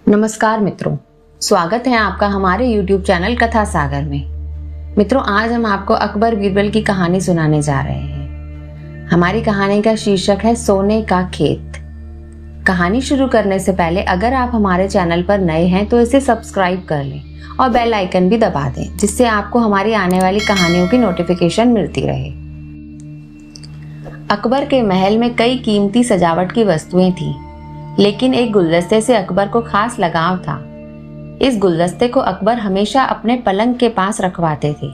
नमस्कार मित्रों, स्वागत है आपका हमारे YouTube चैनल कथा सागर में। मित्रों, आज हम आपको अकबर बीरबल की कहानी सुनाने जा रहे हैं। हमारी कहानी का शीर्षक है सोने का खेत। कहानी शुरू करने से पहले अगर आप हमारे चैनल पर नए हैं तो इसे सब्सक्राइब कर लें और बेल आइकन भी दबा दें, जिससे आपको हमारी आने वाली कहानियों की नोटिफिकेशन मिलती रहे। अकबर के महल में कई कीमती सजावट की वस्तुएं थीं, लेकिन एक गुलदस्ते से अकबर को खास लगाव था। इस गुलदस्ते को अकबर हमेशा अपने पलंग के पास रखवाते थे।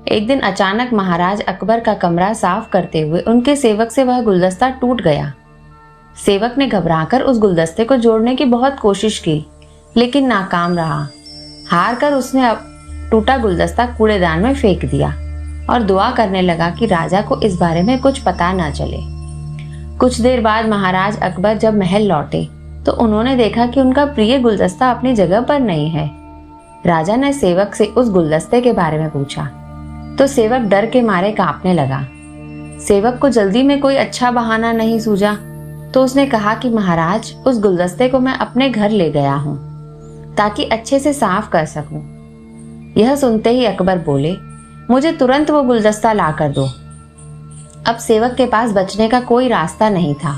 एक दिन अचानक महाराज अकबर का कमरा साफ करते हुए उनके सेवक से वह गुलदस्ता टूट गया। सेवक ने घबराकर उस गुलदस्ते को जोड़ने की बहुत कोशिश की, लेकिन नाकाम रहा। हार कर उसने टूटा गुलदस्ता कूड़ेदान में फेंक दिया और दुआ करने लगा कि राजा को इस बारे में कुछ पता न चले। कुछ देर बाद महाराज अकबर जब महल लौटे तो उन्होंने देखा कि उनका प्रिय गुलदस्ता अपनी जगह पर नहीं है। राजा ने सेवक से उस गुलदस्ते के बारे में पूछा तो सेवक डर के मारे कांपने लगा। सेवक को जल्दी में कोई अच्छा बहाना नहीं सूझा तो उसने कहा कि महाराज, उस गुलदस्ते को मैं अपने घर ले गया हूँ ताकि अच्छे से साफ कर सकूं। यह सुनते ही अकबर बोले, मुझे तुरंत वो गुलदस्ता ला कर दो। अब सेवक के पास बचने का कोई रास्ता नहीं था।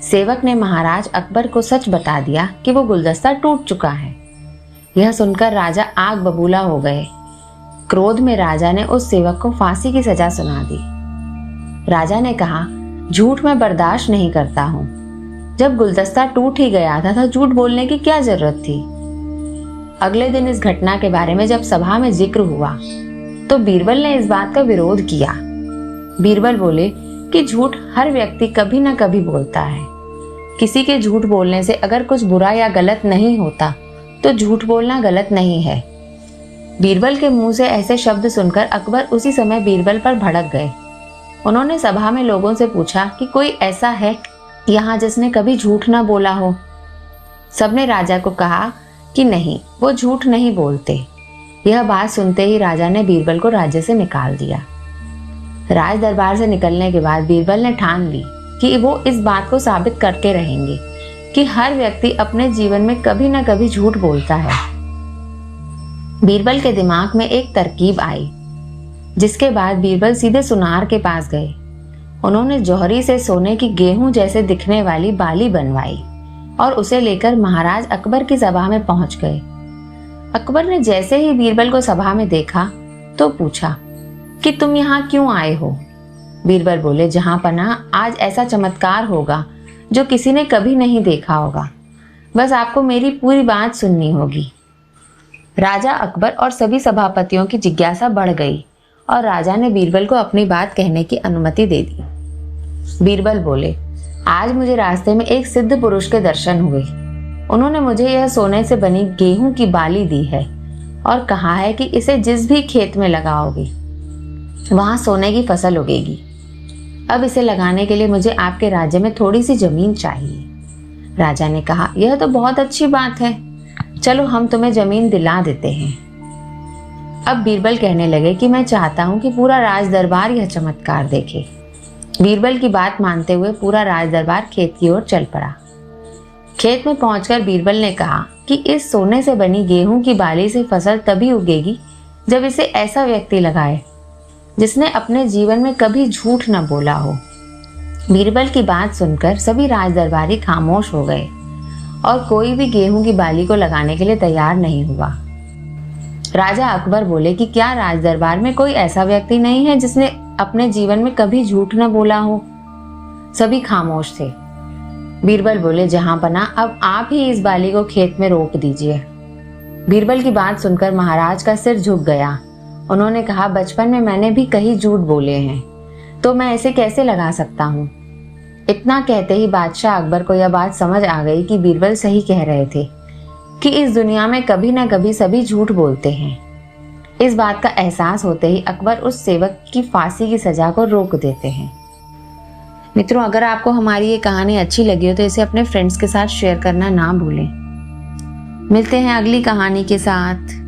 सेवक ने महाराज अकबर को सच बता दिया कि वो गुलदस्ता टूट चुका है। यह सुनकर राजा आग बबूला हो गए। क्रोध में राजा ने उस सेवक को फांसी की सजा सुना दी। राजा ने कहा, झूठ मैं बर्दाश्त नहीं करता हूँ। जब गुलदस्ता टूट ही गया था तो झूठ बोलने की क्या जरूरत थी। अगले दिन इस घटना के बारे में जब सभा में जिक्र हुआ तो बीरबल ने इस बात का विरोध किया। बीरबल बोले कि झूठ हर व्यक्ति कभी न कभी बोलता है। किसी के झूठ बोलने से अगर कुछ बुरा या गलत नहीं होता तो झूठ बोलना गलत नहीं है। बीरबल के मुंह से ऐसे शब्द सुनकर अकबर उसी समय बीरबल पर भड़क गए। उन्होंने सभा में लोगों से पूछा कि कोई ऐसा है यहाँ जिसने कभी झूठ न बोला हो। सबने राजा को कहा कि नहीं, वो झूठ नहीं बोलते। यह बात सुनते ही राजा ने बीरबल को राज्य से निकाल दिया। राज दरबार से निकलने के बाद बीरबल ने ठान ली कि वो इस बात को साबित करके रहेंगे कि हर व्यक्ति अपने जीवन में कभी न कभी झूठ बोलता है। बीरबल के दिमाग में एक तरकीब आई, जिसके बाद बीरबल सीधे सुनार के पास गए। उन्होंने जौहरी से सोने की गेहूं जैसे दिखने वाली बाली बनवाई और उसे लेकर महाराज अकबर की सभा में पहुंच गए। अकबर ने जैसे ही बीरबल को सभा में देखा तो पूछा कि तुम यहाँ क्यों आए हो। बीरबल बोले, जहां पनाह, आज ऐसा चमत्कार होगा जो किसी ने कभी नहीं देखा होगा। बस आपको मेरी पूरी बात सुननी होगी। राजा अकबर और सभी सभापतियों की जिज्ञासा बढ़ गई और राजा ने बीरबल को अपनी बात कहने की अनुमति दे दी। बीरबल बोले, आज मुझे रास्ते में एक सिद्ध पुरुष के दर्शन हुए। उन्होंने मुझे यह सोने से बनी गेहूं की बाली दी है और कहा है कि इसे जिस भी खेत में लगाओगे वहां सोने की फसल उगेगी। अब इसे लगाने के लिए मुझे आपके राज्य में थोड़ी सी जमीन चाहिए। राजा ने कहा, यह तो बहुत अच्छी बात है, चलो हम तुम्हें जमीन दिला देते हैं। अब बीरबल कहने लगे कि मैं चाहता हूं कि पूरा राज दरबार यह चमत्कार देखे। बीरबल की बात मानते हुए पूरा राज दरबार खेत की ओर चल पड़ा। खेत में पहुंचकर बीरबल ने कहा कि इस सोने से बनी गेहूं की बाली से फसल तभी उगेगी जब इसे ऐसा व्यक्ति लगाए जिसने अपने जीवन में कभी झूठ न बोला हो। बीरबल की बात सुनकर सभी राज दरबारी खामोश हो गए और कोई भी गेहूं की बाली को लगाने के लिए तैयार नहीं हुआ। राजा अकबर बोले कि क्या राज दरबार में कोई ऐसा व्यक्ति नहीं है जिसने अपने जीवन में कभी झूठ न बोला हो। सभी खामोश थे। बीरबल बोले, जहां पनाह, अब आप ही इस बाली को खेत में रोप दीजिए। बीरबल की बात सुनकर महाराज का सिर झुक गया। उन्होंने कहा, बचपन में मैंने भी कई झूठ बोले हैं तो मैं इसे कैसे लगा सकता हूँ। इतना कहते ही बादशाह अकबर को यह बात समझ आ गई कि बीरबल सही कह रहे थे कि इस दुनिया में कभी न कभी सभी झूठ बोलते हैं। इस बात का एहसास होते ही अकबर उस सेवक की फांसी की सजा को रोक देते हैं। मित्रों, अगर आपको हमारी ये कहानी अच्छी लगी हो तो इसे अपने फ्रेंड्स के साथ शेयर करना ना भूलें। मिलते हैं अगली कहानी के साथ।